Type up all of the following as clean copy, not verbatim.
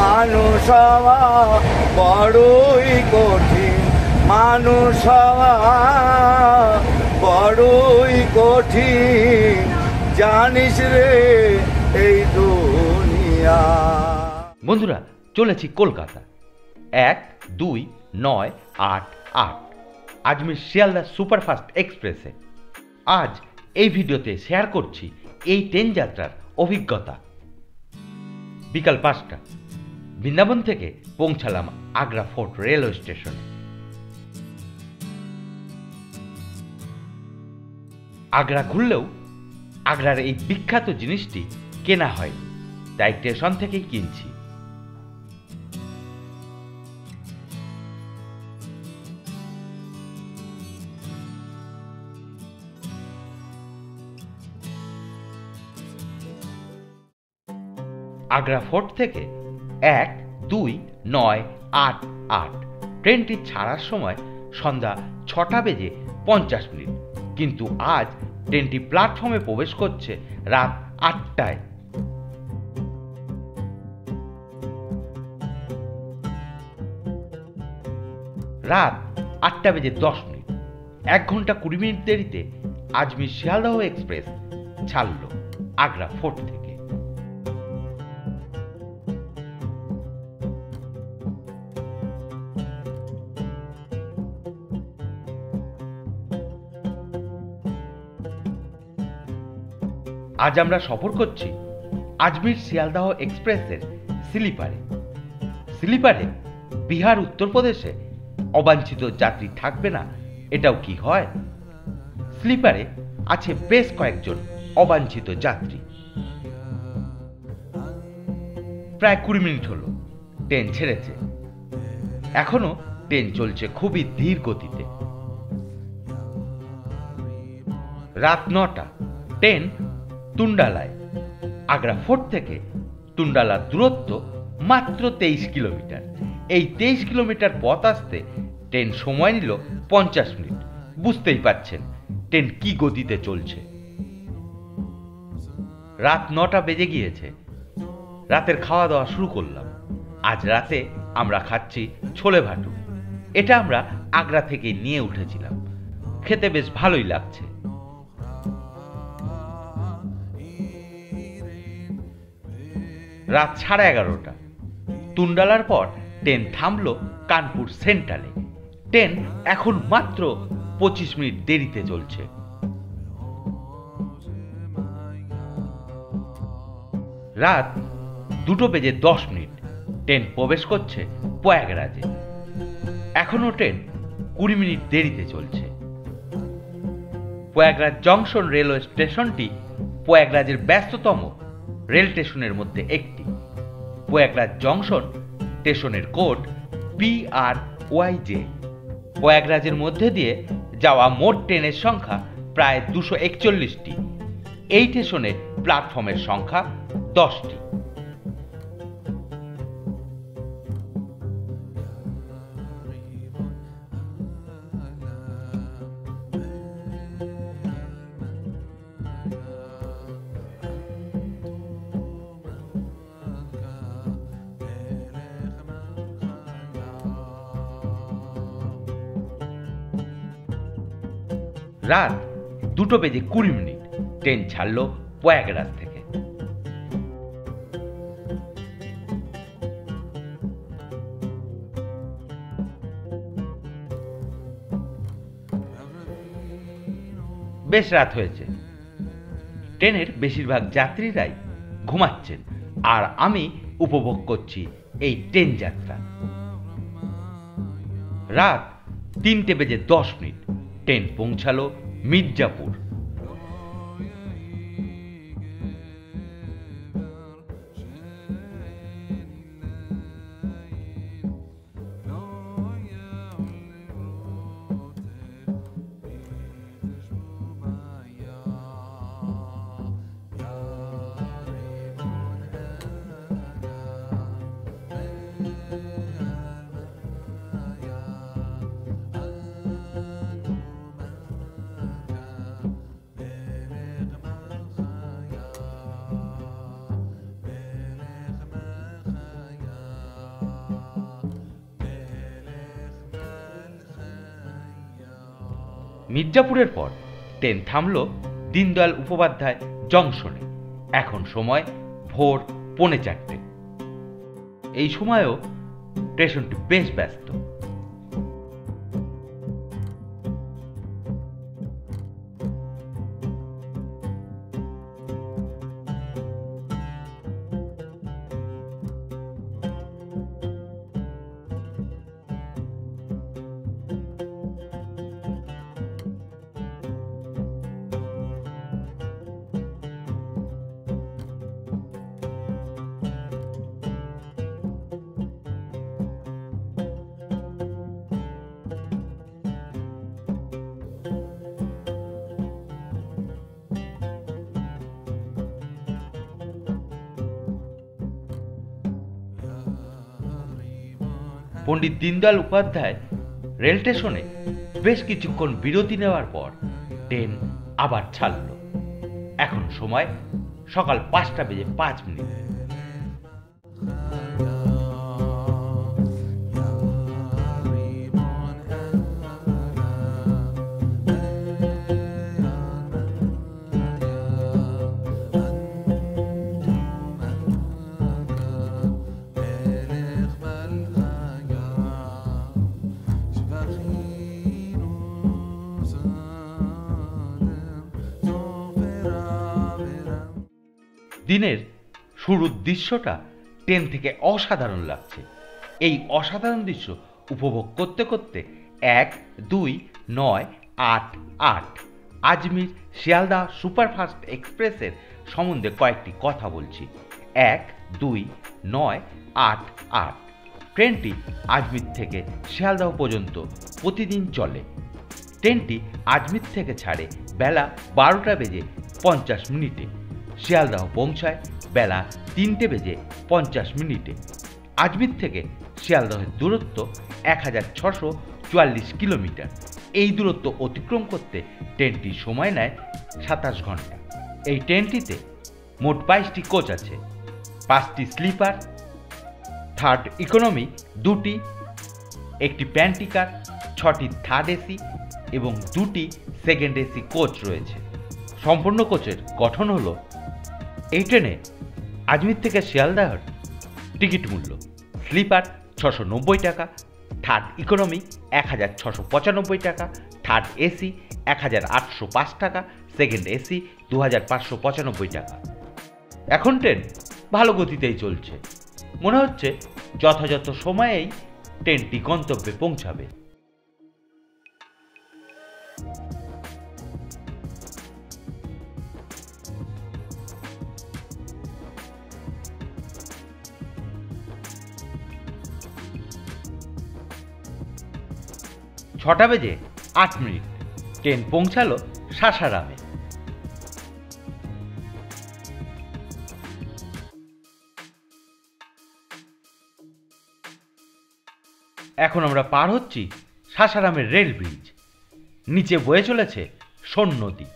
মানুষ হওয়া বড়ই কঠিন, মানুষ হওয়া বড়ই কঠিন, জানিস রে এই দুনিয়া। বন্ধুরা, চলেছি কলকাতা 1-2-9-8-8 আজমির শিয়ালদা সুপারফাস্ট এক্সপ্রেসে। আজ এই ভিডিওতে শেয়ার করছি এই ট্রেন যাত্রার অভিজ্ঞতা। বিকাল 5টা বৃন্দাবন থেকে পৌঁছালাম আগ্রা ফোর্ট রেলওয়ে স্টেশনে। আগ্রা ঘুরলেও আগ্রার এই বিখ্যাত জিনিসটি কেনা হয়নি, তাই স্টেশন থেকেই কিনছি। আগ্রা ফোর্ট থেকে 1-2-9-8-8 ট্রেনটি ছাড়ার সময় সন্ধ্যা 6:50, কিন্তু আজ ট্রেনটি প্ল্যাটফর্মে প্রবেশ করছে রাত 8টায়। রাত 8:10, 1 ঘন্টা 20 মিনিট দেরিতে আজমির শিয়ালদহ এক্সপ্রেস ছাড়ল আগ্রা ফোর্ট থেকে। আজ আমরা সফর করছি আজমির শিয়ালদহ এক্সপ্রেসের স্লিপারে। স্লিপারে বিহার উত্তরপ্রদেশে অবাঞ্ছিত যাত্রী থাকবে না, এটাও কি হয়? স্লিপারে আছে বেশ কয়েকজন অবাঞ্ছিত যাত্রী। প্রায় 20 মিনিট হলো ট্রেন ছেড়েছে, এখনো ট্রেন চলছে খুবই ধীর গতিতে। রাত 9টা, ট্রেন টুন্ডালায়। আগ্রা ফোর্ট থেকে টুন্ডালার দূরত্ব মাত্র 23 কিলোমিটার। এই 23 কিলোমিটার পথ আসতে ট্রেন সময় নিল 50 মিনিট। বুঝতেই পারছেন ট্রেন কি গতিতে চলছে। রাত 9টা বেজে গিয়েছে, রাতের খাওয়া দাওয়া শুরু করলাম। আজ রাতে আমরা খাচ্ছি ছোলে ভাটু। এটা আমরা আগ্রা থেকে নিয়ে উঠেছিলাম, খেতে বেশ ভালোই লাগছে। রাত 11:30, টুন্ডালার পর ট্রেন থামলো কানপুর সেন্ট্রালে। ট্রেন এখন মাত্র 25 মিনিট দেরিতে চলছে। রাত 2:10, ট্রেন প্রবেশ করছে প্রয়াগরাজে। এখনো ট্রেন 20 মিনিট দেরিতে চলছে। প্রয়াগরাজ জংশন রেলওয়ে স্টেশনটি প্রয়াগরাজের ব্যস্ততম রেল স্টেশনের মধ্যে একটি। প্রয়াগরাজ জংশন স্টেশনের কোড PRYJ। প্রয়াগরাজের মধ্যে দিয়ে যাওয়া মোট ট্রেনের সংখ্যা প্রায় 241টি। এই স্টেশনে প্ল্যাটফর্মের সংখ্যা 10টি। রাত 2:20, ট্রেন ছাড়ল প্রয়াগরাজ থেকে। বেশ রাত হয়েছে, ট্রেনের বেশিরভাগ যাত্রীরাই ঘুমাচ্ছেন, আর আমি উপভোগ করছি এই ট্রেন যাত্রা। রাত 3:10, ট্রেন পৌঁছালো মির্জাপুর। মির্জাপুরের পর ট্রেন থামল দীনদয়াল উপাধ্যায় জংশনে। এখন সময় ভোর 3:45। এই সময়ও স্টেশনটি বেশ ব্যস্ত। পণ্ডিত দীনদয়াল উপাধ্যায় রেল স্টেশনে বেশ কিছুক্ষণ বিরতি নেওয়ার পর ট্রেন আবার ছাড়ল। এখন সময় সকাল 5:05। দিনের শুরুর দৃশ্যটা ট্রেন থেকে অসাধারণ লাগছে। এই অসাধারণ দৃশ্য উপভোগ করতে করতে 1, 2, 9, 8, 8 আজমির শিয়ালদা সুপারফাস্ট এক্সপ্রেসের সম্বন্ধে কয়েকটি কথা বলছি। 1, 2, 9, 8, 8 ট্রেনটি আজমির থেকে শিয়ালদাহ পর্যন্ত প্রতিদিন চলে। ট্রেনটি আজমির থেকে ছাড়ে বেলা 12:50। শিয়ালদাহ পৌঁছায় বেলা 3:50। আজমির থেকে শিয়ালদহের দূরত্ব 1644 কিলোমিটার। এই দূরত্ব অতিক্রম করতে ট্রেনটি সময় নেয় 27 ঘন্টা। এই ট্রেনটিতে মোট 22টি কোচ আছে, 5টি স্লিপার, থার্ড ইকোনমি 2টি, একটি প্যান্টিকার, 6টি থার্ড এসি এবং 2টি সেকেন্ড এসি কোচ রয়েছে। সম্পূর্ণ কোচের গঠন হলো, এই ট্রেনে আজমির থেকে শিয়ালদাহর টিকিট মূল্য স্লিপার 690 টাকা, থার্ড ইকোনমি 1695 টাকা, থার্ড এসি 1805 টাকা, সেকেন্ড এসি 2595 টাকা। এখন ট্রেন ভালো গতিতেই চলছে। মনে হচ্ছে যথাযথ সময়েই ট্রেনটি গন্তব্যে পৌঁছাবে। ছটা বেজে 8 ট্রেন পৌঁছালো সাসারামে। এখন আমরা পার হচ্ছি সাসারামের রেল ব্রিজ। নিচে বয়ে চলেছে সোন নদী।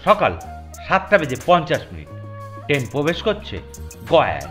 সকাল 7:50 ট্রেন প্রবেশ করছে গয়ায়।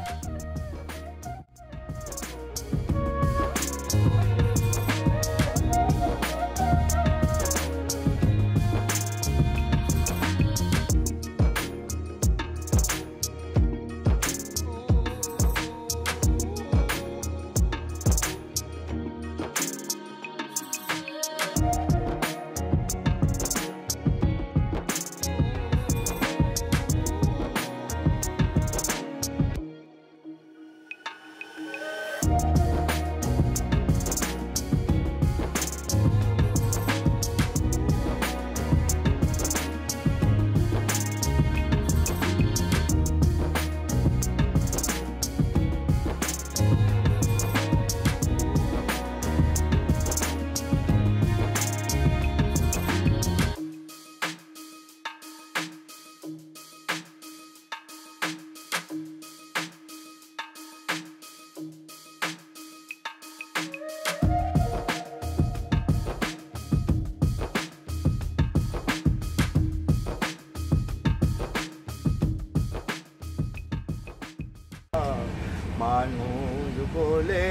মানুষ বলে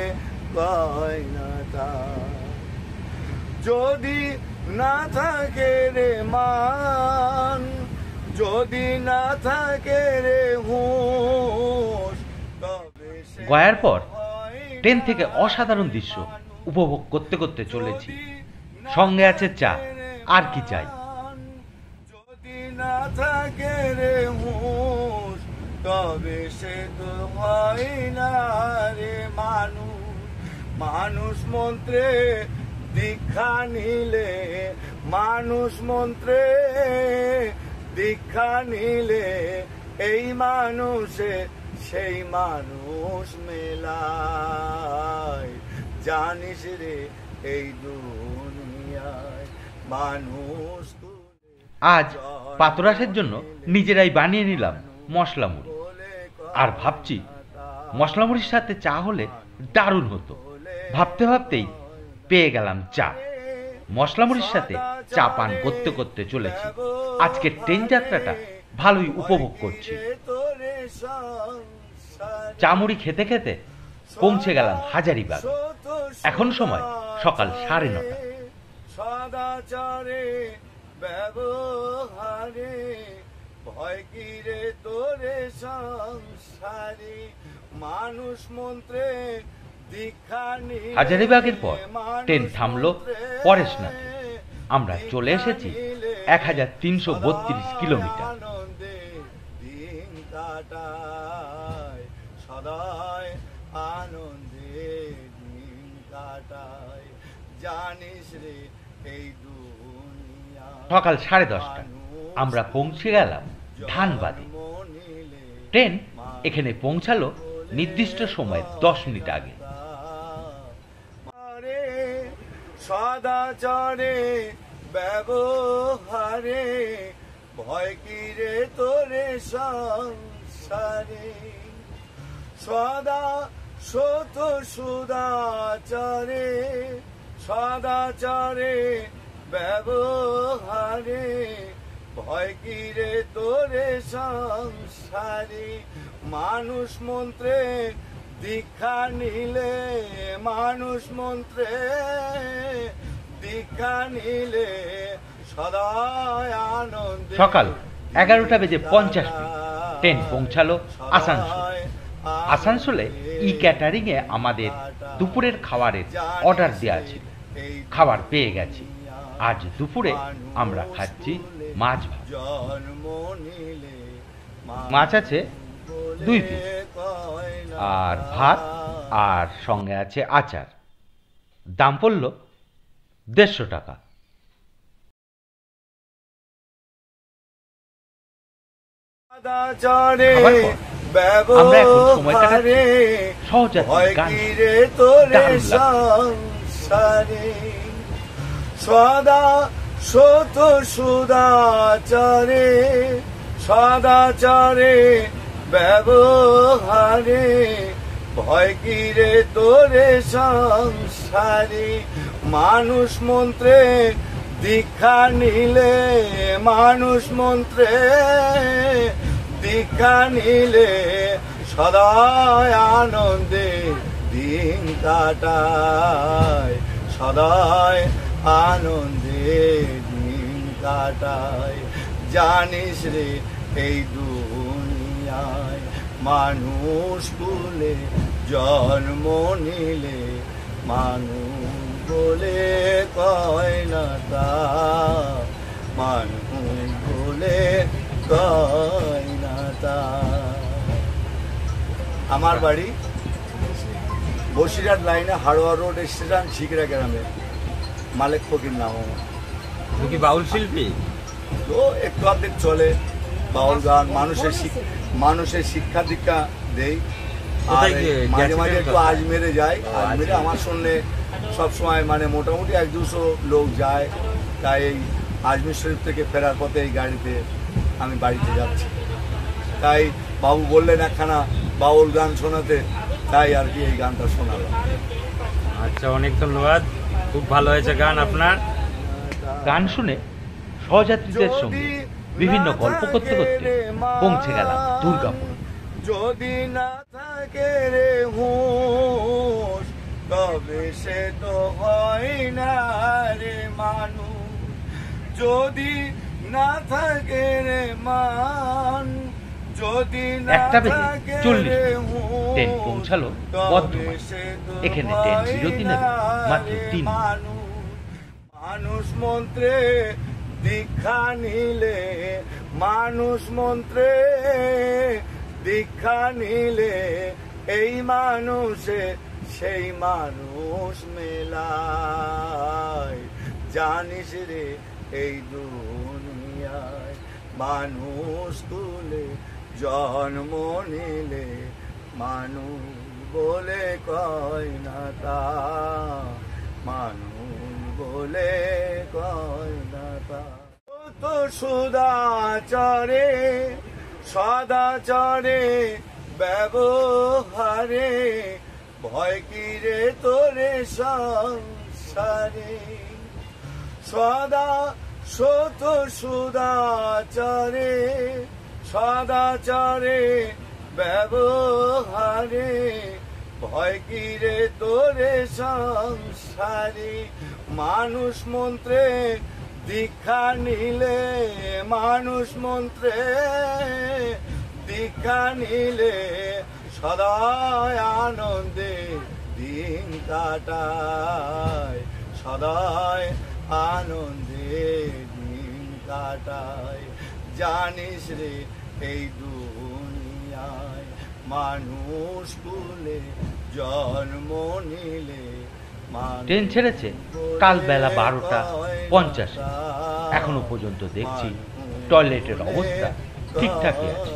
কয় না তার। যদি না থাকে রে মান, যদি না থাকে রে হুঁশ, তবে সে গয়ার পর হয় ট্রেন না থেকে অসাধারণ দৃশ্য উপভোগ করতে করতে চলেছি। সঙ্গে আছে চা, আর কি চাই। যদি না থাকে রে হুঁশ, তবে সে তো হয় না রে মানুষ। মানুষ মন্ত্রে দীক্ষা নিলে, মানুষ মন্ত্রে দীক্ষা নিলে, এই মানুষে সেই মানুষ মেলায়। জানিস রে এই দুনিয়ায় মানুষ তুলে আজ পাতরাসের জন্য নিজেরাই বানিয়ে নিলাম মশলা মুড়ি, আর ভাবছি মশলা মুড়ির সাথে চা হলে দারুণ হতো। ভাবতে ভাবতেই পেয়ে গেলাম চা। মশলা মুড়ির সাথে চা পান করতে করতে চলেছি। আজকের ট্রেন যাত্রাটা ভালোই উপভোগ করছি। চা মুড়ি খেতে খেতে পৌঁছে গেলাম হাজারিবাগ। এখন সময় সকাল 9:30। সদাচারে ব্যবহারে ভয় কি রে তোরে সংসারে। মানুষ মন্ত্রে দীক্ষা নিলে, হাজারিবাগের পর ট্রেন থামলো পরেশনাথে। আমরা চলে এসেছি 1332 কিলোমিটার। আনন্দে দিন কাটায়, সদায় আনন্দে দিন কাটায়। জানিস রে এই দুনিয়া সকাল 10:30 আমরা পৌঁছে গেলাম ধানবাদে। ট্রেন এখানে পৌঁছালো নির্দিষ্ট সময় 10 মিনিট আগে। সদাচারে ব্যবহারে ভয় কি রে তোরে সংসারে। সদা সত সুদাচারে, সদাচারে ব্যবহারে ভয় কি রে তোরে সংসারে। মানুষ মন্ত্রে দীক্ষা নিলে, মানুষ মন্ত্রে দীক্ষা নিলে, সদায় আনন্দে। সকাল 11:50 ট্রেন পৌঁছালো আসানসোল। আসানসোলে ই ক্যাটারিং এ আমাদের দুপুরের খাবারের অর্ডার দেওয়া ছিল। খাবার পেয়ে গেছি। আজ দুপুরে আমরা খাচ্ছি মাছ ভাত। মাছ আছে 2 পিস, আর ভাত, আর সঙ্গে আছে আচার। দাম পড়ল 150 টাকা। খাবার পর আমরা এখন সময় কাটাচ্ছি সহযাত্রীর গান শুনে। দারুণ লাগছে। সদা সত সুদাচারে, সদাচারে ব্যবহারে ভয় কি রে তোরে সংসারে। মানুষ মন্ত্রে দীক্ষা নিলে, মানুষ মন্ত্রে দীক্ষা নিলে, সদায় আনন্দে দিন কাটায়, সদায় আনন্দে দিন কাটায়। জানিস রে এই দুনিয়ায় মানুষ কুলে জন্ম নিলে, মানুষ বলে কয় না তা, মানুষ বলে কয় না তা। আমার বাড়ি বসিরহাট লাইনে হাড়োয়া রোড স্টেশন, ঝিকরা গ্রামে। মালিক ফকির নাম আমার। তুমি কি বাউল শিল্পী? তো একটু অর্ধেক চলে বাউল গান, মানুষের শিক্ষা দীক্ষা দেই। আর মাঝে মাঝে একটু আজমেরে যাই। আজমেরে আমার শুনলে সবসময় মানে মোটামুটি 100-200 লোক যায়। তাই এই আজমির শরীফ থেকে ফেরার পথে এই গাড়িতে আমি বাড়িতে যাচ্ছি। তাই বাবু বললেন একখানা বাউল গান শোনাতে, তাই আর কি এই গানটা শোনালাম। আচ্ছা, অনেক ধন্যবাদ, খুব ভালো হয়েছে গান আপনার। গান শুনে সহযাত্রীদের সঙ্গে বিভিন্ন গল্প করতে করতে পৌঁছে গেলাম দুর্গাপুর। যদি না থাকে রে হুঁশ তবে সে তো হয় না রে মানুষ। যদি না থাকে রে মান, যদি না 1টা বেজে থাকে 40 রে ট্রেন হুঁশ পৌঁছালো তবে বর্ধমান। সে তো এখানে ট্রেন বিরতি নেবে মাত্র 3 মিনিট। মানুষ মন্ত্রে দীক্ষা নিলে, মানুষ মন্ত্রে দীক্ষা নিলে এই মানুষে সেই মানুষ মেলায়। জানিস রে এই দুনিয়ায় মানুষ তুলে জন্ম নিলে মানুষ বলে কয় না তা, মানুষ বলে কয় না তা। তো সুদাচরে সদাচরে ব্যবহারে ভয় কি রে তোরে সংসারে। সদা সত সুদাচরে সদাচরে ব্যবহারে ভয় কি রে তোরে সংসারে। মানুষ মন্ত্রে দীক্ষা নিলে, মানুষ মন্ত্রে দীক্ষা নিলে সদায় আনন্দে দিন কাটায়, সদায় আনন্দে দিন কাটায়। জানিস রে এই দুনিয়ায় মানুষ কুলে জন্ম নিলে ট্রেন ছেড়েছে কাল বেলা 12:50। এখনো পর্যন্ত দেখছি টয়লেটের অবস্থা ঠিকঠাকই আছে।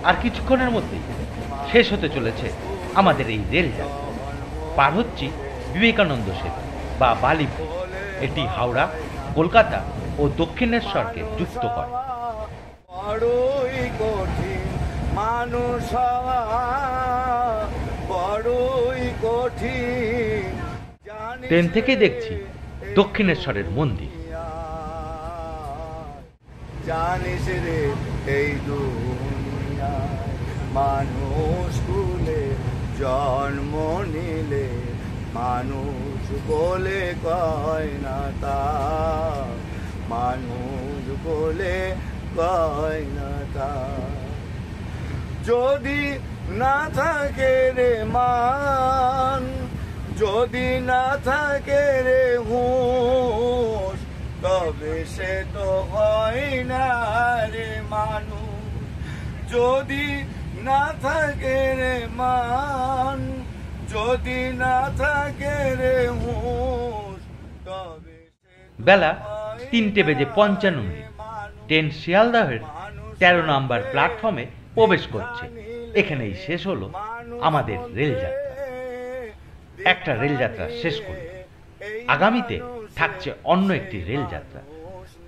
আর কিছুক্ষণের মধ্যেই শেষ হতে চলেছে আমাদের এই রেলযাত্রা। পার হচ্ছি বিবেকানন্দ সেতু বা বালিপুর। এটি হাওড়া, কলকাতা ও দক্ষিণেশ্বরকে যুক্ত করে। বড়ই কঠিন মানুষ হওয়া, বড়ই কঠিন। ট্রেন থেকে দেখছি দক্ষিণেশ্বরের মন্দির। জানিস রে এই দুনিয়ায় মানুষ কুলে জন্ম নিলে মানুষ বলে কয় না তা, মানুষ বলে কয় না তা। যদি না থাকে রে মান, যদি না থাকে রে হুঁশ তবে সে তো হয় না রে মানুষ। যদি না থাকে রে মান, যদি না থাকে রে হুঁশ তবে বেলা 3:55। ট্রেন শিয়ালদহের 13 নম্বর প্ল্যাটফর্মে প্রবেশ করছে। এখানেই শেষ হলো আমাদের রেলযাত্রা। একটা রেলযাত্রা শেষ করল। আগামীতে থাকছে অন্য একটি রেলযাত্রা।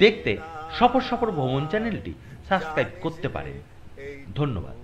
দেখতে সফর ভ্রমণ চ্যানেলটি সাবস্ক্রাইব করতে পারেন। ধন্যবাদ।